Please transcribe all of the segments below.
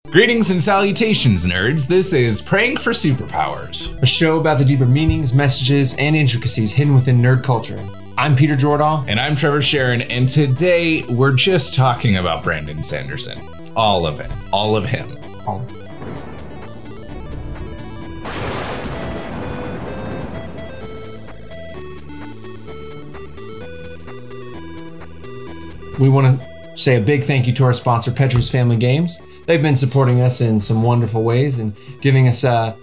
Greetings and salutations, nerds. This is Praying for Superpowers, a show about the deeper meanings, messages, and intricacies hidden within nerd culture. I'm Peter Jordahl. And I'm Trevor Sharon, and today we're just talking about Brandon Sanderson. All of it. All of him. All of it. We want to say a big thank you to our sponsor, Petrus Family Games. They've been supporting us in some wonderful ways and giving us a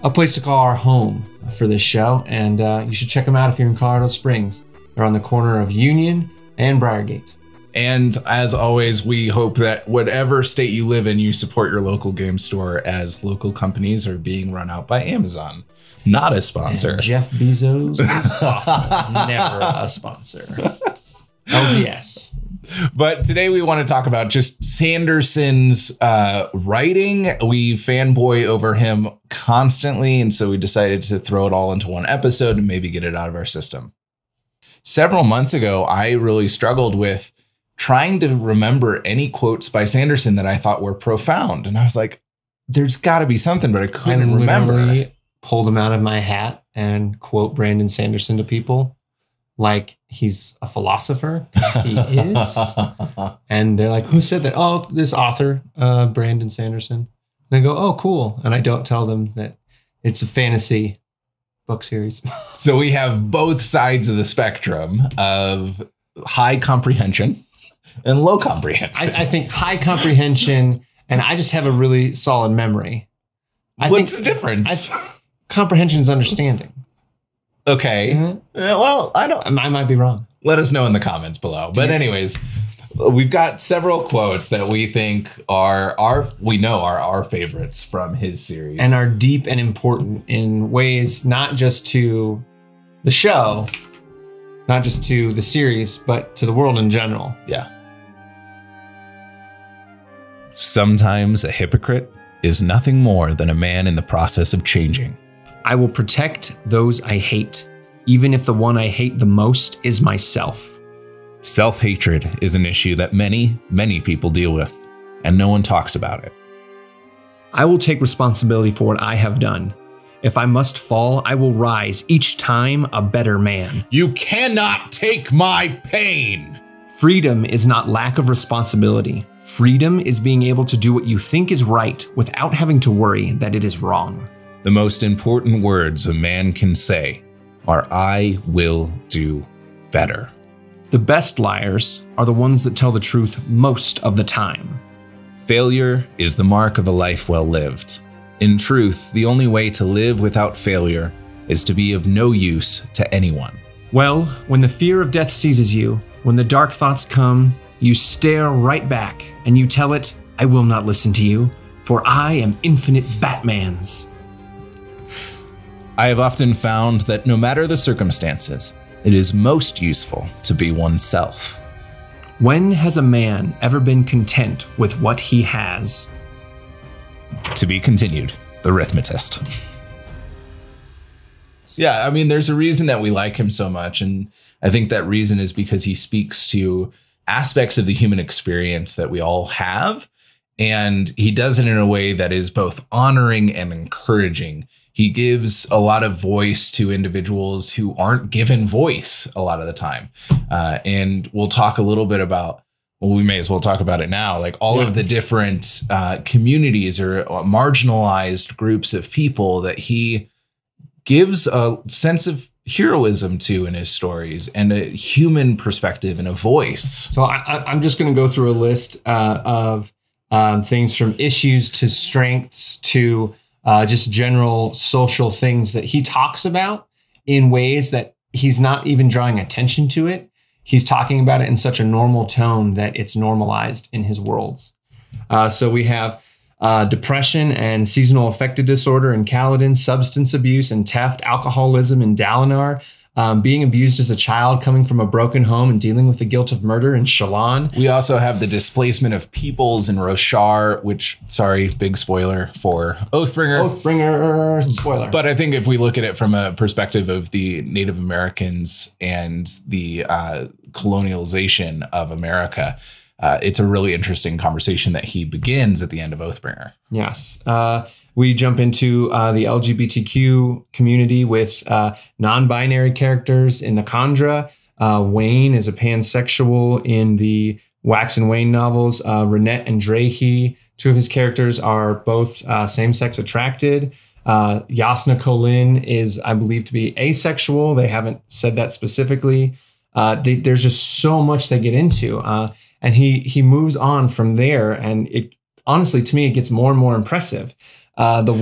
place to call our home for this show. And you should check them out if you're in Colorado Springs. They're on the corner of Union and Briargate. And as always, we hope that whatever state you live in, you support your local game store, as local companies are being run out by Amazon. Not a sponsor. And Jeff Bezos is awful. Never a sponsor. LGS. But today we want to talk about just Sanderson's writing. We fanboy over him constantly, and so we decided to throw it all into one episode and maybe get it out of our system. Several months ago, I really struggled with trying to remember any quotes by Sanderson that I thought were profound. And I was like, there's got to be something, but I couldn't remember. I pulled them out of my hat and quote Brandon Sanderson to people like he's a philosopher. He is. And they're like, who said that? Oh, this author, Brandon Sanderson. And I go, oh, cool. And I don't tell them that it's a fantasy book series. So we have both sides of the spectrum of high comprehension and low comprehension. I think high comprehension, and I just have a really solid memory. What's the difference? Comprehension is understanding. Okay. Mm-hmm. Well, I might be wrong. Let us know in the comments below. But anyways, we've got several quotes that we think are our favorites from his series. And are deep and important in ways not just to the show, not just to the series, but to the world in general. Yeah. Sometimes a hypocrite is nothing more than a man in the process of changing. I will protect those I hate, even if the one I hate the most is myself. Self-hatred is an issue that many, many people deal with, and no one talks about it. I will take responsibility for what I have done. If I must fall, I will rise, each time a better man. You cannot take my pain! Freedom is not lack of responsibility. Freedom is being able to do what you think is right without having to worry that it is wrong. The most important words a man can say are, I will do better. The best liars are the ones that tell the truth most of the time. Failure is the mark of a life well lived. In truth, the only way to live without failure is to be of no use to anyone. Well, when the fear of death seizes you, when the dark thoughts come, you stare right back and you tell it, I will not listen to you, for I am infinite Batmans. I have often found that no matter the circumstances, it is most useful to be oneself. When has a man ever been content with what he has? To be continued, the Arithmetist. Yeah, I mean, there's a reason that we like him so much, and I think that reason is because he speaks to aspects of the human experience that we all have, and he does it in a way that is both honoring and encouraging. He gives a lot of voice to individuals who aren't given voice a lot of the time. And we'll talk a little bit about, well, we may as well talk about it now, like all of the different communities or marginalized groups of people that he gives a sense of heroism to in his stories and a human perspective and a voice. So I'm just going to go through a list of things from issues to strengths to just general social things that he talks about in ways that he's not even drawing attention to it. He's talking about it in such a normal tone that it's normalized in his worlds. So we have depression and seasonal affective disorder in Kaladin, substance abuse and theft, alcoholism in Dalinar, being abused as a child, coming from a broken home and dealing with the guilt of murder in Shallan. We also have the displacement of peoples in Roshar, which, sorry, big spoiler for Oathbringer. Oathbringer, spoiler. But I think if we look at it from a perspective of the Native Americans and the colonialization of America, it's a really interesting conversation that he begins at the end of Oathbringer. Yes. We jump into the LGBTQ community with non-binary characters in the Khandra. Wayne is a pansexual in the Wax and Wayne novels. Renette and Drehy, two of his characters, are both same-sex attracted. Yasna Kholin is, I believe, to be asexual. They haven't said that specifically. There's just so much they get into. And he moves on from there. And it honestly, to me, it gets more and more impressive. The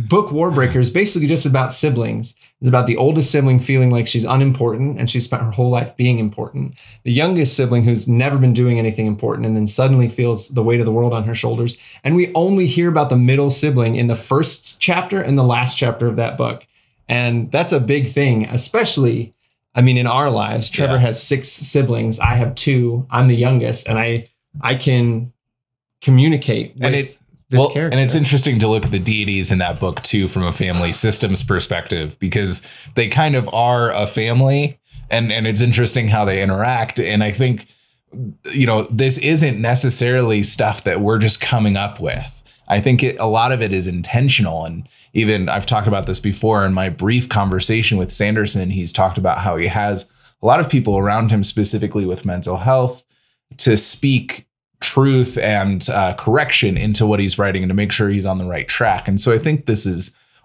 book Warbreaker is basically just about siblings. It's about the oldest sibling feeling like she's unimportant and she spent her whole life being important. The youngest sibling who's never been doing anything important and then suddenly feels the weight of the world on her shoulders. And we only hear about the middle sibling in the first chapter and the last chapter of that book. And that's a big thing, especially, I mean, in our lives. Trevor has 6 siblings. I have 2. I'm the youngest, and I can communicate with this character. And it's interesting to look at the deities in that book too from a family systems perspective, because they kind of are a family, and it's interesting how they interact. And I think, you know, this isn't necessarily stuff that we're just coming up with. I think a lot of it is intentional. And even I've talked about this before in my brief conversation with Sanderson. He's talked about how he has a lot of people around him, specifically with mental health, to speak truth and correction into what he's writing and to make sure he's on the right track. And so I think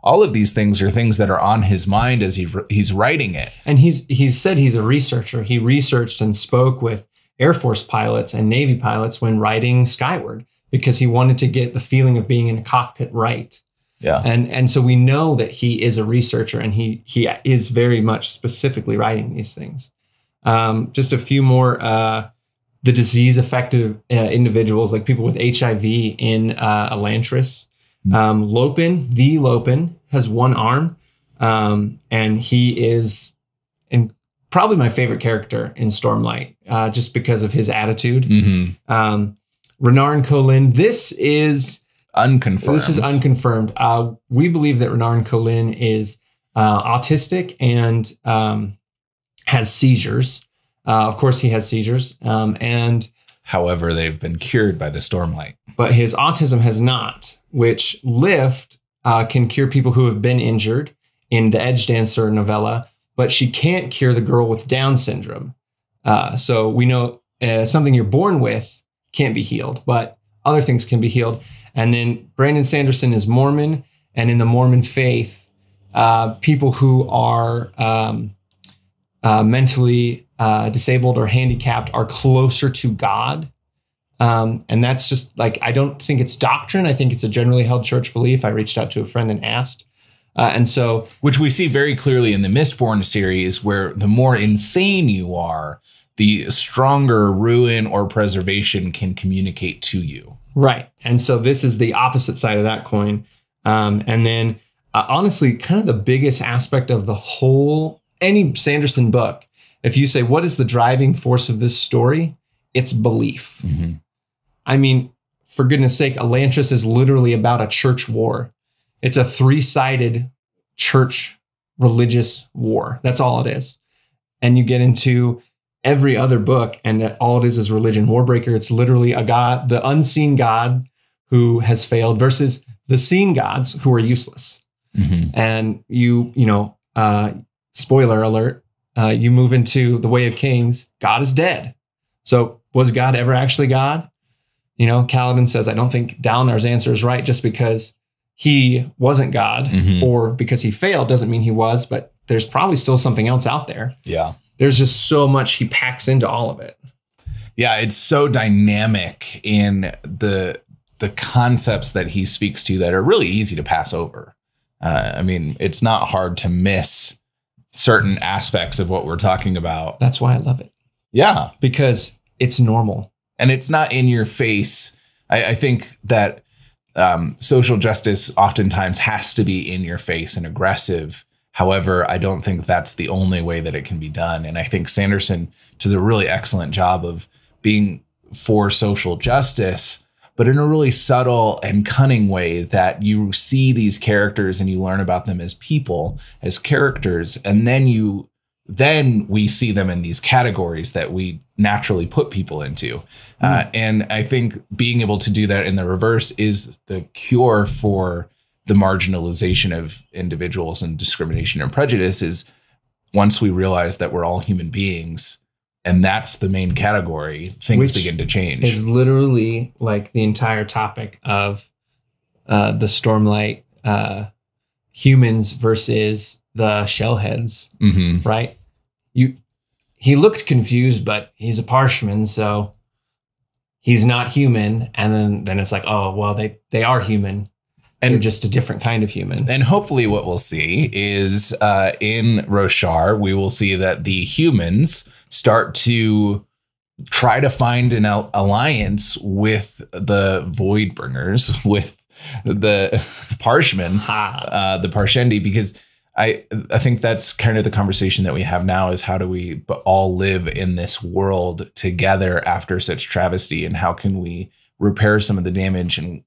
all of these things are things that are on his mind as he's writing it. And he's said he's a researcher. He researched and spoke with Air Force pilots and Navy pilots when writing Skyward, because he wanted to get the feeling of being in a cockpit right. Yeah. And so we know that he is a researcher, and he is very much specifically writing these things. Just a few more the disease-affected individuals, like people with HIV in Elantris. Lopin has one arm, and he is probably my favorite character in Stormlight, just because of his attitude. Mm-hmm. Renarin Kholin, this is unconfirmed. This is unconfirmed. We believe that Renarin Kholin is autistic and has seizures. Of course, he has seizures. And however, they've been cured by the Stormlight. But his autism has not, which Lift can cure people who have been injured in the Edge Dancer novella, but she can't cure the girl with Down syndrome. So we know something you're born with can't be healed, but other things can be healed. And then Brandon Sanderson is Mormon, and in the Mormon faith, people who are mentally disabled or handicapped are closer to God. And that's just like, I don't think it's doctrine. I think it's a generally held church belief. I reached out to a friend and asked. And so, which we see very clearly in the Mistborn series, where the more insane you are, the stronger ruin or preservation can communicate to you. Right. And so this is the opposite side of that coin. And then honestly, kind of the biggest aspect of the whole, any Sanderson book, if you say, what is the driving force of this story? It's belief. Mm-hmm. I mean, for goodness sake, Elantris is literally about a church war. It's a 3-sided church religious war. That's all it is. And you get into every other book, and all it is religion. Warbreaker, it's literally a god, the unseen god who has failed versus the seen gods who are useless. Mm-hmm. And you know, spoiler alert, you move into the Way of Kings, God is dead. So was God ever actually God? You know, Kaladin says, I don't think Dalinar's answer is right. Just because he wasn't God, mm-hmm. or because he failed doesn't mean he was, but there's probably still something else out there. Yeah. There's just so much he packs into all of it. Yeah, it's so dynamic in the concepts that he speaks to that are really easy to pass over. I mean, it's not hard to miss certain aspects of what we're talking about. That's why I love it. Yeah. Because it's normal. And it's not in your face. I think that social justice oftentimes has to be in your face and aggressive. However, I don't think that's the only way that it can be done. And I think Sanderson does a really excellent job of being for social justice, but in a really subtle and cunning way that you see these characters and you learn about them as people, as characters, and then you then we see them in these categories that we naturally put people into. And I think being able to do that in the reverse is the cure for the marginalization of individuals and discrimination and prejudice. Is once we realize that we're all human beings and that's the main category, things begin to change. Is literally like the entire topic of the Stormlight humans versus the Shellheads, right? He looked confused, but he's a Parshman, so he's not human. And then it's like, oh, well, they are human. And they're just a different kind of human. And hopefully what we'll see is in Roshar, we will see that the humans start to try to find an alliance with the Voidbringers, with the Parshmen, the Parshendi, because I think that's kind of the conversation that we have now is how do we all live in this world together after such travesty, and how can we repair some of the damage and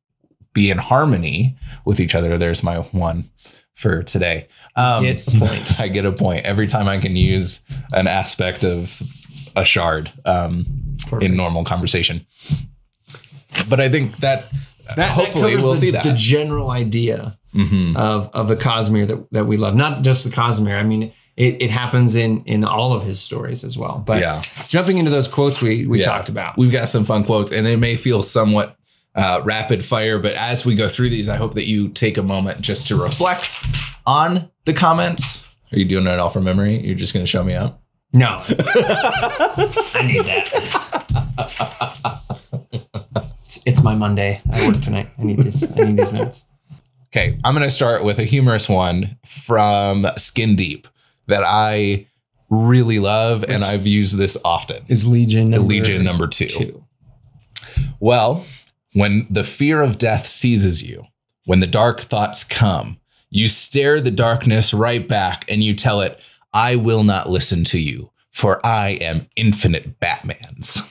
be in harmony with each other. There's my one for today. Get a point. I get a point every time I can use an aspect of a shard in normal conversation. But I think that hopefully we'll see that. The general idea of the Cosmere that we love, not just the Cosmere. I mean, it happens in all of his stories as well. But jumping into those quotes we talked about. We've got some fun quotes, and it may feel somewhat rapid fire, but as we go through these, I hope that you take a moment just to reflect on the comments. Are you doing it all from memory? You're just going to show me up? No. I need that. It's my Monday. I work tonight. I need these notes. Okay, I'm going to start with a humorous one from Skin Deep that I really love, and I've used this often. Is Legion number two. Well, when the fear of death seizes you, when the dark thoughts come, you stare the darkness right back and you tell it, I will not listen to you, for I am infinite Batmans.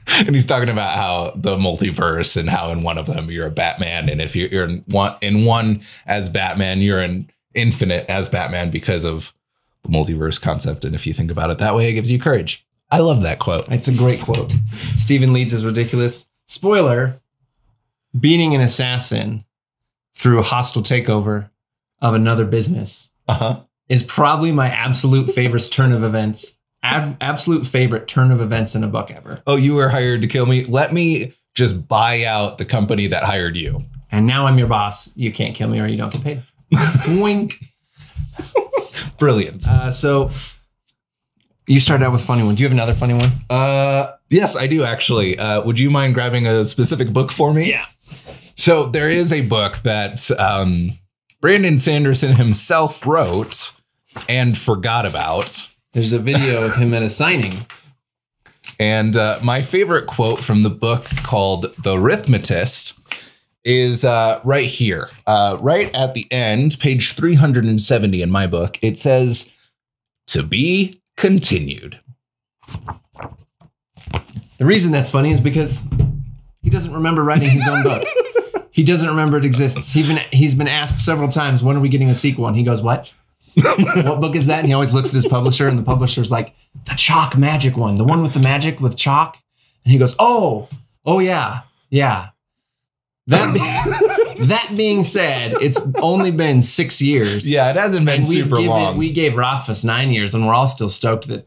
And he's talking about how the multiverse and how in one of them you're a Batman. And if you're in one as Batman, you're in infinite as Batman because of the multiverse concept. And if you think about it that way, it gives you courage. I love that quote. It's a great quote. Stephen Leeds is ridiculous. Spoiler, beating an assassin through a hostile takeover of another business is probably my absolute favorite turn of events. Absolute favorite turn of events in a book ever. Oh, you were hired to kill me? Let me just buy out the company that hired you. And now I'm your boss. You can't kill me or you don't get paid. Wink. Brilliant. So you started out with a funny one. Do you have another funny one? Yes, I do actually. Would you mind grabbing a specific book for me? Yeah. So there is a book that Brandon Sanderson himself wrote and forgot about. There's a video of him at a signing. And my favorite quote from the book called The Arithmetist is right here, right at the end, page 370 in my book. It says, to be continued. The reason that's funny is because he doesn't remember writing his own book. He doesn't remember it exists. He's been asked several times, when are we getting a sequel? And he goes, what? What book is that? And he always looks at his publisher, and the publisher's like, the chalk magic one, the one with the magic with chalk. And he goes, oh yeah. That being said, it's only been 6 years. Yeah, it hasn't been super long. We gave Rothfuss 9 years, and we're all still stoked that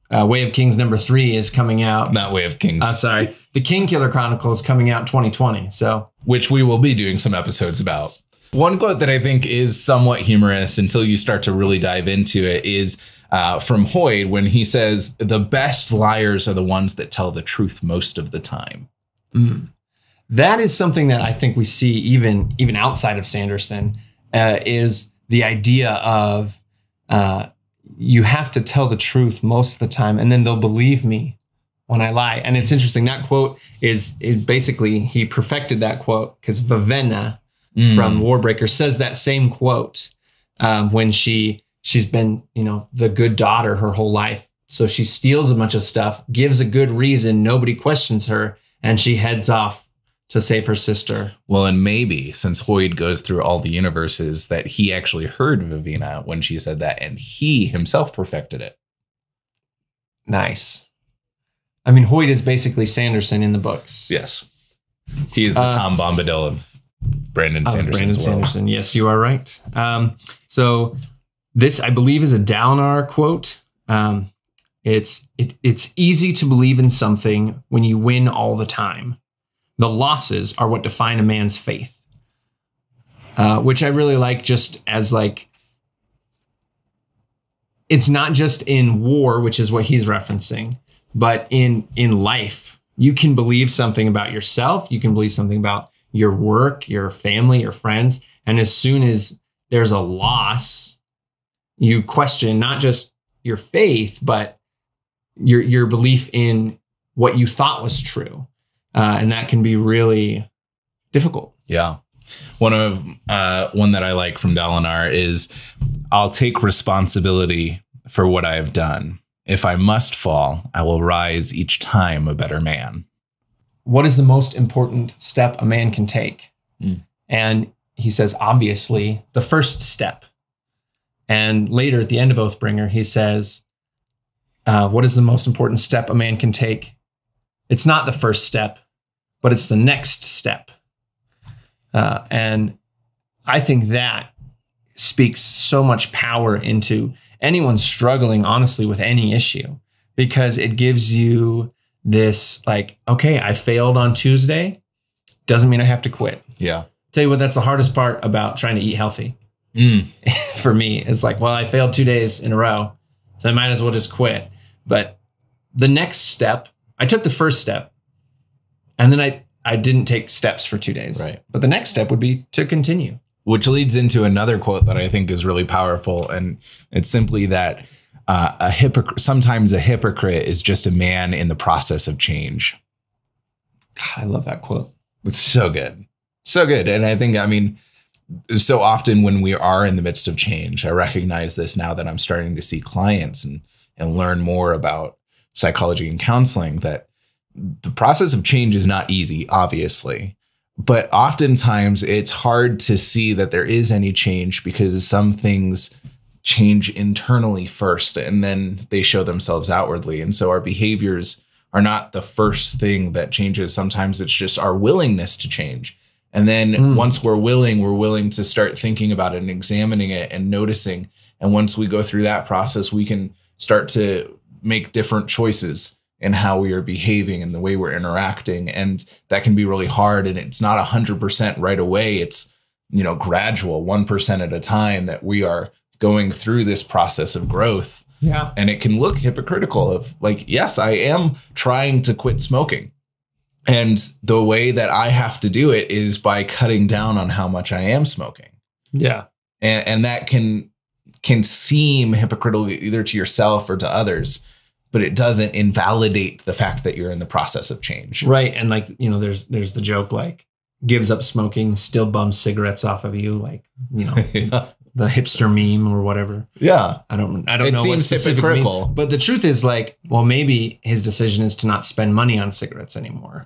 Way of Kings #3 is coming out. Not Way of Kings. Sorry. The King Killer Chronicles coming out 2020. So, which we will be doing some episodes about. One quote that I think is somewhat humorous until you start to really dive into it is from Hoyd when he says, the best liars are the ones that tell the truth most of the time. That is something that I think we see even outside of Sanderson, is the idea of you have to tell the truth most of the time, and then they'll believe me when I lie. And it's interesting. That quote is basically, he perfected that quote because Vivenna from Warbreaker says that same quote when she's been, the good daughter her whole life. So she steals a bunch of stuff, gives a good reason, nobody questions her, and she heads off to save her sister. Well, and maybe since Hoyd goes through all the universes, that he actually heard Vivina when she said that, and he himself perfected it. Nice. I mean, Hoyd is basically Sanderson in the books. Yes. He is the Tom Bombadil of Brandon Sanderson's world. Sanderson. Yes, you are right. So this, I believe, is a Dalinar quote. It's easy to believe in something when you win all the time. The losses are what define a man's faith. Which I really like, just as like, it's not just in war, which is what he's referencing, but in life. You can believe something about yourself. You can believe something about your work, your family, your friends. And as soon as there's a loss, you question not just your faith, but your belief in what you thought was true. And that can be really difficult. Yeah. One that I like from Dalinar is, I'll take responsibility for what I have done. If I must fall, I will rise each time a better man. What is the most important step a man can take? And he says, obviously, the first step. And later at the end of Oathbringer, he says, what is the most important step a man can take? It's not the first step, but it's the next step. And I think that speaks so much power into anyone struggling, honestly, with any issue, because it gives you this like, okay, I failed on Tuesday. Doesn't mean I have to quit. Yeah. Tell you what, that's the hardest part about trying to eat healthy. For me, it's like, well, I failed 2 days in a row, so I might as well just quit. But the next step, I took the first step, and then I didn't take steps for 2 days. Right. But the next step would be to continue. Which leads into another quote that I think is really powerful. And it's simply that sometimes a hypocrite is just a man in the process of change. God, I love that quote. It's so good. So good. And I think, so often when we are in the midst of change, I recognize this now that I'm starting to see clients and learn more about psychology and counseling, that the process of change is not easy, obviously. But oftentimes it's hard to see that there is any change because some things change internally first and then they show themselves outwardly. And so our behaviors are not the first thing that changes. Sometimes it's just our willingness to change. And then once we're willing to start thinking about it and examining it and noticing. And once we go through that process, we can start to make different choices in how we are behaving and the way we're interacting. And that can be really hard. And it's not 100% right away. It's, gradual, 1% at a time that we are going through this process of growth. Yeah. And it can look hypocritical of like, yes, I am trying to quit smoking. And the way that I have to do it is by cutting down on how much I am smoking. Yeah. And that can seem hypocritical either to yourself or to others, but it doesn't invalidate the fact that you're in the process of change. Right. And like, there's the joke, like, gives up smoking, still bums cigarettes off of you. Like, Yeah. The hipster meme or whatever. Yeah. I don't know It what seems specific hypocritical. meme, but the truth is, like, well, maybe his decision is to not spend money on cigarettes anymore.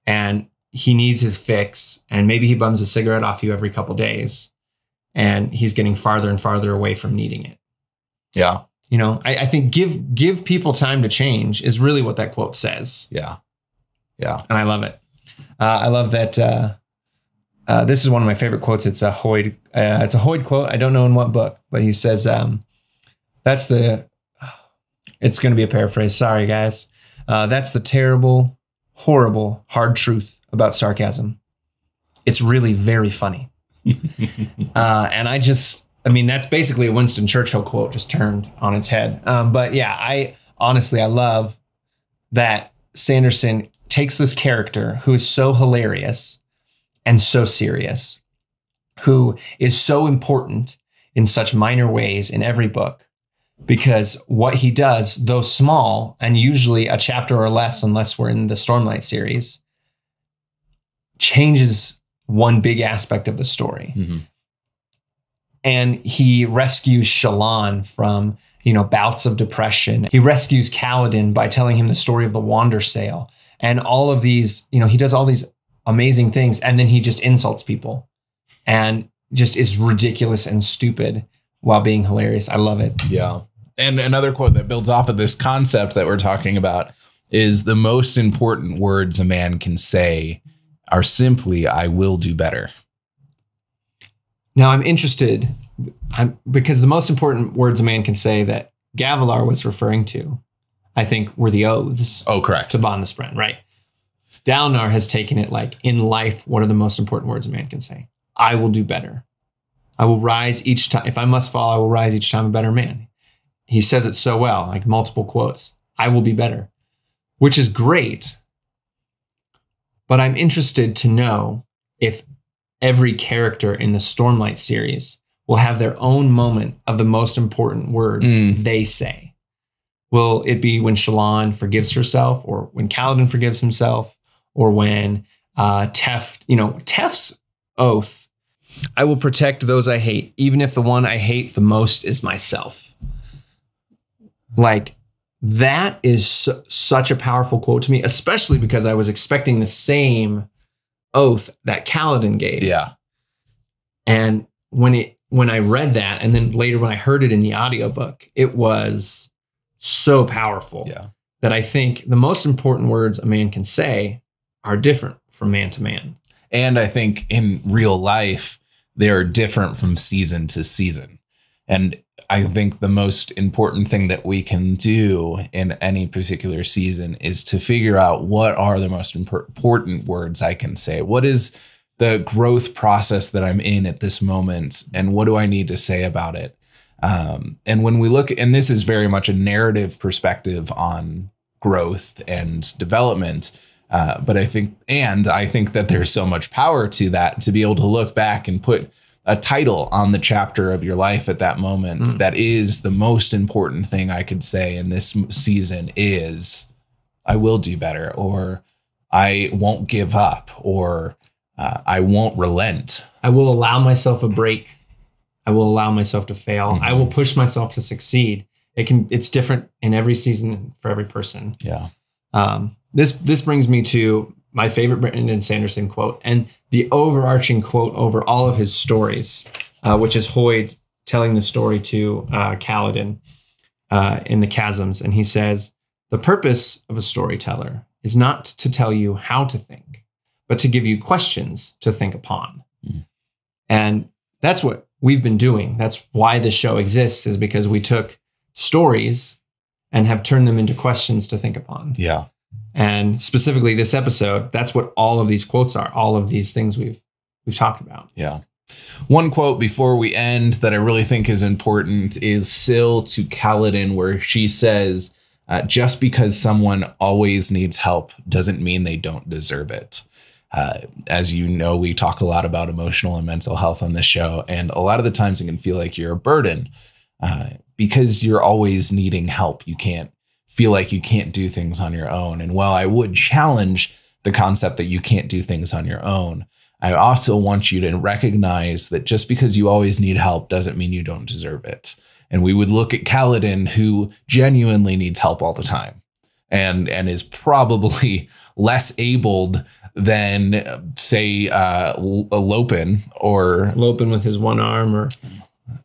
And he needs his fix. And maybe he bums a cigarette off you every couple days and he's getting farther and farther away from needing it. Yeah. I think give people time to change is really what that quote says. Yeah. Yeah. And I love it. I love that. This is one of my favorite quotes. It's a Hoyd quote. I don't know in what book, but he says, it's going to be a paraphrase. Sorry, guys. That's the terrible, horrible, hard truth about sarcasm. It's really very funny. And that's basically a Winston Churchill quote just turned on its head. But yeah, I love that Sanderson takes this character who is so hilarious and so serious, who is so important in such minor ways in every book, because what he does, though small, and usually a chapter or less, unless we're in the Stormlight series, changes one big aspect of the story. Mm-hmm. And he rescues Shallan from, bouts of depression. He rescues Kaladin by telling him the story of the Wander Sail. And all of these, he does all these amazing things, and then he just insults people and just is ridiculous and stupid while being hilarious. I love it. Yeah. And another quote that builds off of this concept that we're talking about is the most important words a man can say are simply, I will do better. Now I'm interested because the most important words a man can say that Gavilar was referring to, I think, were the oaths. Oh, correct. To bond the friend, right? Dalinar has taken it like, in life, what are the most important words a man can say? I will do better. I will rise each time. If I must fall, I will rise each time a better man. He says it so well, like multiple quotes. I will be better, which is great. But I'm interested to know if every character in the Stormlight series will have their own moment of the most important words they say. Will it be when Shallan forgives herself, or when Kaladin forgives himself, or when Tef's oath, I will protect those I hate, even if the one I hate the most is myself. Like, that is such a powerful quote to me, especially because I was expecting the same oath that Kaladin gave. Yeah. And when I read that, and then later when I heard it in the audiobook, it was so powerful that I think the most important words a man can say are different from man to man. And I think in real life, they are different from season to season. And I think the most important thing that we can do in any particular season is to figure out what are the most important words I can say. What is the growth process that I'm in at this moment? And what do I need to say about it? And when we look, and this is very much a narrative perspective on growth and development, but I think that there's so much power to that, to be able to look back and put a title on the chapter of your life at that moment that is the most important thing I could say in this season is I will do better, or I won't give up, or I won't relent. I will allow myself a break. I will allow myself to fail. I will push myself to succeed. It's different in every season for every person. Yeah. This brings me to my favorite Brandon Sanderson quote, and the overarching quote over all of his stories, which is Hoyd telling the story to Kaladin in the chasms. And he says, the purpose of a storyteller is not to tell you how to think, but to give you questions to think upon. And that's what we've been doing. That's why this show exists, is because we took stories and have turned them into questions to think upon. Yeah. And specifically this episode, that's what all of these quotes are, all of these things we've talked about. Yeah. One quote before we end that I really think is important is Syl to Kaladin, where she says, just because someone always needs help doesn't mean they don't deserve it. As you know, we talk a lot about emotional and mental health on this show, and a lot of the times it can feel like you're a burden because you're always needing help. You can't feel like you can't do things on your own. And while I would challenge the concept that you can't do things on your own, I also want you to recognize that just because you always need help doesn't mean you don't deserve it. And we would look at Kaladin, who genuinely needs help all the time and is probably less abled than, say, Lopin with his one arm, or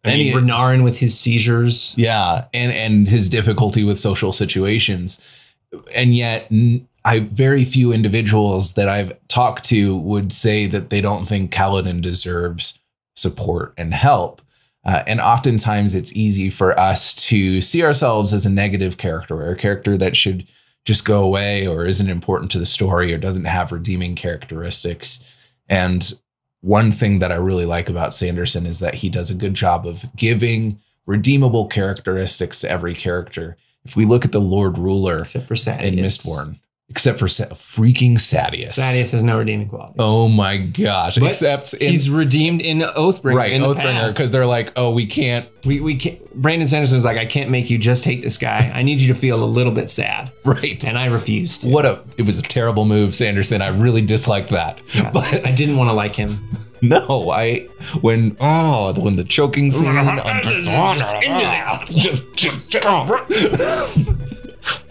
Renarin with his seizures. Yeah. And his difficulty with social situations. And yet very few individuals that I've talked to would say that they don't think Kaladin deserves support and help. And oftentimes it's easy for us to see ourselves as a negative character, or a character that should just go away, or isn't important to the story, or doesn't have redeeming characteristics. And one thing that I really like about Sanderson is that he does a good job of giving redeemable characteristics to every character. If we look at the Lord Ruler except for Sadeas. In Mistborn, except for freaking Sadeas. Sadeas has no redeeming qualities. Oh my gosh. But he's redeemed in Oathbringer. Right, Oathbringer, because they're like, oh, we can't. We can't. Brandon Sanderson is like, I can't make you just hate this guy. I need you to feel a little bit sad. Right. And I refused. It was a terrible move, Sanderson. I really disliked that. Yeah, but I didn't want to like him. No, when the choking scene,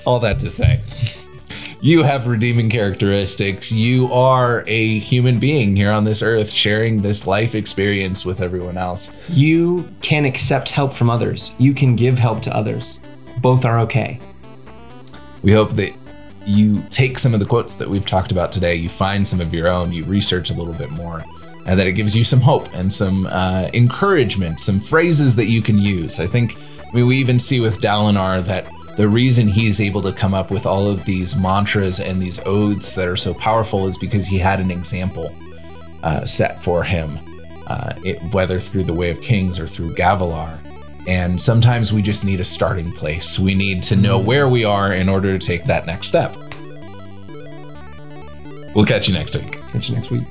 all that to say, You have redeeming characteristics. You are a human being here on this earth, sharing this life experience with everyone else. You can accept help from others. You can give help to others. Both are okay. We hope that you take some of the quotes that we've talked about today, you find some of your own, you research a little bit more, and that it gives you some hope and some encouragement, some phrases that you can use. I think, we even see with Dalinar that the reason he's able to come up with all of these mantras and these oaths that are so powerful is because he had an example set for him, whether through the Way of Kings or through Gavilar. And sometimes we just need a starting place. We need to know where we are in order to take that next step. We'll catch you next week. Catch you next week.